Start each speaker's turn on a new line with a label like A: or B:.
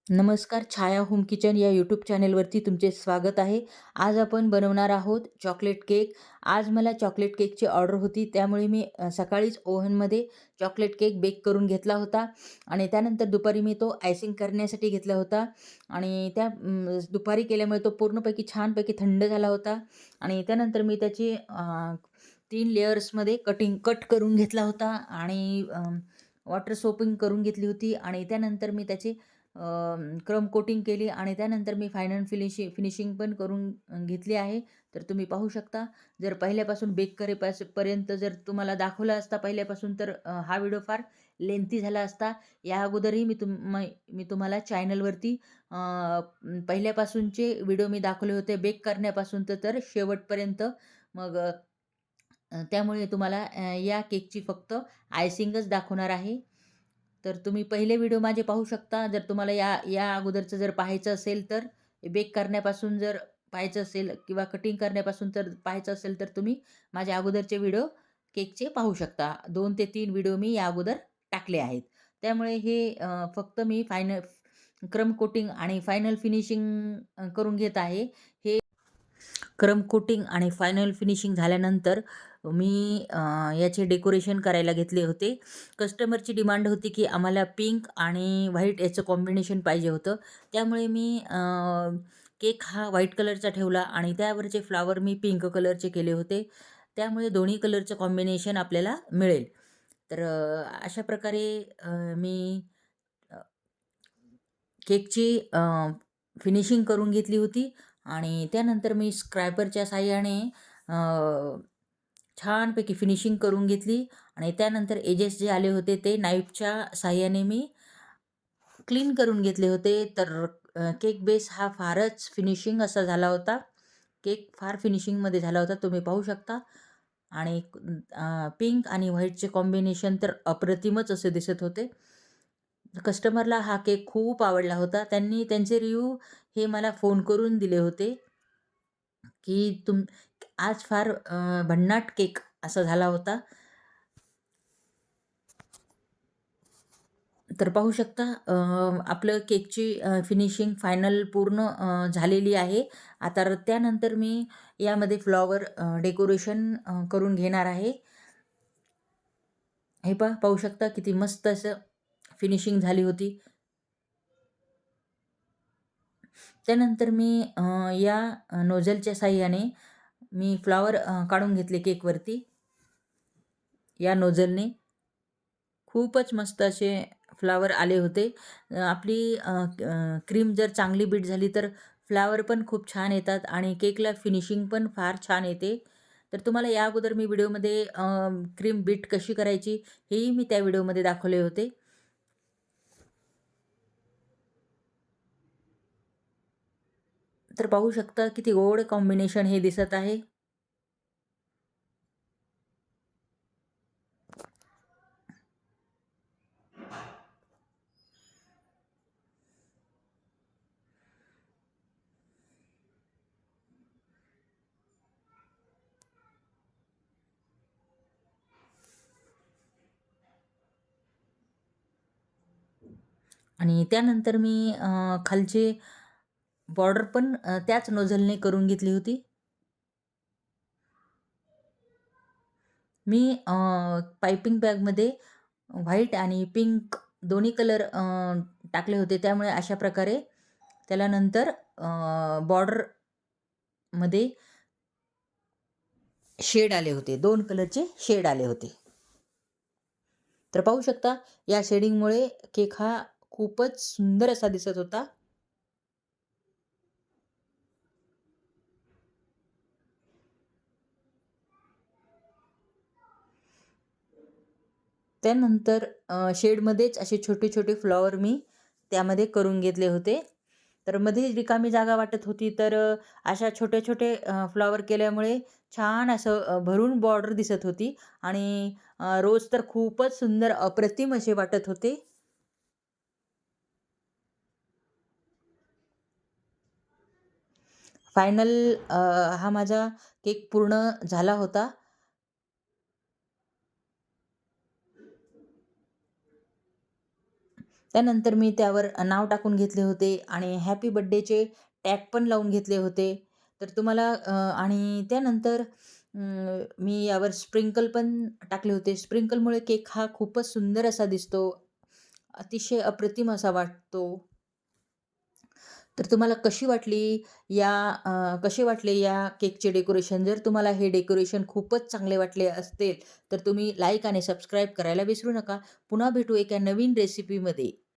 A: नमस्कार, छाया home kitchen या YouTube चॅनेलवरती तुमचे स्वागत आहे. आज आपण बनवणार आहोत चॉकलेट केक. आज मला चॉकलेट केकची ऑर्डर होती, त्यामुळे मी सकाळीच ओव्हनमध्ये चॉकलेट केक बेक करून घेतला होता आणि त्यानंतर दुपारी मी तो आयसिंग करण्यासाठी घेतला होता आणि दुपारी केल्यामुळे तो पूर्णपैकी छानपैकी थंड झाला होता आणि त्यानंतर मी त्याची 3 लेयर्समध्ये कट करून घेतला होता आणि वॉटर सोपिंग करून घेतली होती आणि त्यानंतर मी त्याची क्रम कोटिंग केली आणि त्यानंतर मी फायनल फिनिशिंग पण करून घेतली आहे. तर तुम्ही पाहू शकता. जर पहिल्यापासून बेक पर्यंत जर तुम्हाला दाखवला असता पहिल्यापासून तर हा व्हिडिओ फार लेंथी झाला असता. या अगोदरही मी तुम्हाला चॅनलवरती पहिल्यापासूनचे व्हिडिओ मी दाखवले होते बेक करण्यापासून तर शेवटपर्यंत. मग त्यामुळे तुम्हाला या केकची फक्त आयसिंगच दाखवणार आहे. तर तुम्ही पहिले व्हिडिओ माझे पाहू शकता. जर तुम्हाला या या अगोदरचं जर पाहायचं असेल तर बेक करण्यापासून जर पाहायचं असेल किंवा कटिंग करण्यापासून तर पाहायचं असेल तर तुम्ही माझ्या अगोदरचे व्हिडिओ केकचे पाहू शकता. 2 ते 3 व्हिडिओ मी या अगोदर टाकले आहेत. त्यामुळे हे फक्त मी क्रम कोटिंग आणि फायनल फिनिशिंग करून घेत आहे. हे क्रम कोटिंग आणि फायनल फिनिशिंग झाल्यानंतर मी याचे डेकोरेशन करायला घेतले होते. कस्टमरची डिमांड होती की आम्हाला पिंक आणि व्हाईट याचं कॉम्बिनेशन पाहिजे होतं. त्यामुळे मी केक हा व्हाईट कलरचा ठेवला आणि त्यावरचे फ्लॉवर मी पिंक कलरचे केले होते. त्यामुळे दोन्ही कलरचं कॉम्बिनेशन आपल्याला मिळेल. तर अशा प्रकारे मी केकची फिनिशिंग करून घेतली होती आणि त्यानंतर मी स्क्रॅपरच्या साहाय्याने छानपैकी फिनिशिंग करून घेतली आणि त्यानंतर एजेस जे आले होते ते नाईफच्या साहाय्याने मी क्लीन करून घेतले होते. तर केक बेस हा फारच फिनिशिंग असा झाला होता. केक फार फिनिशिंगमध्ये झाला होता, तुम्ही पाहू शकता. आणि पिंक आणि व्हाईटचे कॉम्बिनेशन तर अप्रतिमच असे दिसत होते. कस्टमरला हा केक खूप आवडला होता. त्यांनी त्यांचे रिव्ह्यू हे मला फोन करून दिले होते, की आज फार भन्नाट केक असा झाला होता. तर पाहू शकता आपलं केकची फिनिशिंग फायनल पूर्ण झालेली आहे. आता त्यानंतर मी यामध्ये फ्लॉवर डेकोरेशन करून घेणार आहे. हे पाहू शकता किती मस्त असं फिनिशिंग झाली होती. त्यानंतर मी या नोझलच्या साहाय्याने मी फ्लॉवर काढून घेतले केकवरती. या नोझलने खूपच मस्त असे फ्लॉवर आले होते. आपली क्रीम जर चांगली बीट झाली तर फ्लॉवर पण खूप छान येतात आणि केकला फिनिशिंग पण फार छान येते. तर तुम्हाला या अगोदर मी व्हिडिओमध्ये क्रीम बीट कशी करायची हेही मी त्या व्हिडिओमध्ये दाखवले होते. तर पाहू शकता किती गोड कॉम्बिनेशन हे दिसत आहे. आणि त्यानंतर मी खालचे बॉर्डर पण त्याच नोझलने करून घेतली होती. मी पाइपिंग बॅगमध्ये व्हाईट आणि पिंक दोन्ही कलर टाकले होते. त्यामुळे अशा प्रकारे त्याला नंतर बॉर्डरमध्ये शेड आले होते. 2 कलरचे शेड आले होते. तर पाहू शकता या शेडिंगमुळे केक हा खूपच सुंदर असा दिसत होता. त्यानंतर शेडमध्येच असे छोटे-छोटे फ्लॉवर मी त्यामध्ये करून घेतले होते. तर मध्ये रिकामी जागा वाटत होती तर अशा छोटे-छोटे फ्लॉवर केल्यामुळे छान असं भरून बॉर्डर दिसत होती आणि रोज तर खूपच सुंदर अप्रतिम असे वाटत होते. फायनल हा माझा केक पूर्ण झाला होता. त्यानंतर मी त्यावर नाव टाकून घेतले होते आणि हॅपी बर्थडेचे टॅग पण लावून घेतले होते. तर तुम्हाला आणि त्यानंतर मी यावर स्प्रिंकल पण टाकले होते. स्प्रिंकलमुळे केक हा खूपच सुंदर असा दिसतो. अतिशय अप्रतिम असा वाटतो. तर तुम्हाला कसे वाटले या केकचे डेकोरेशन? जर तुम्हाला हे डेकोरेशन खूपच चांगले वाटले असतील, तर तुम्ही लाईक आणि सबस्क्राईब करायला विसरू नका. पुन्हा भेटू एका नवीन रेसिपीमध्ये.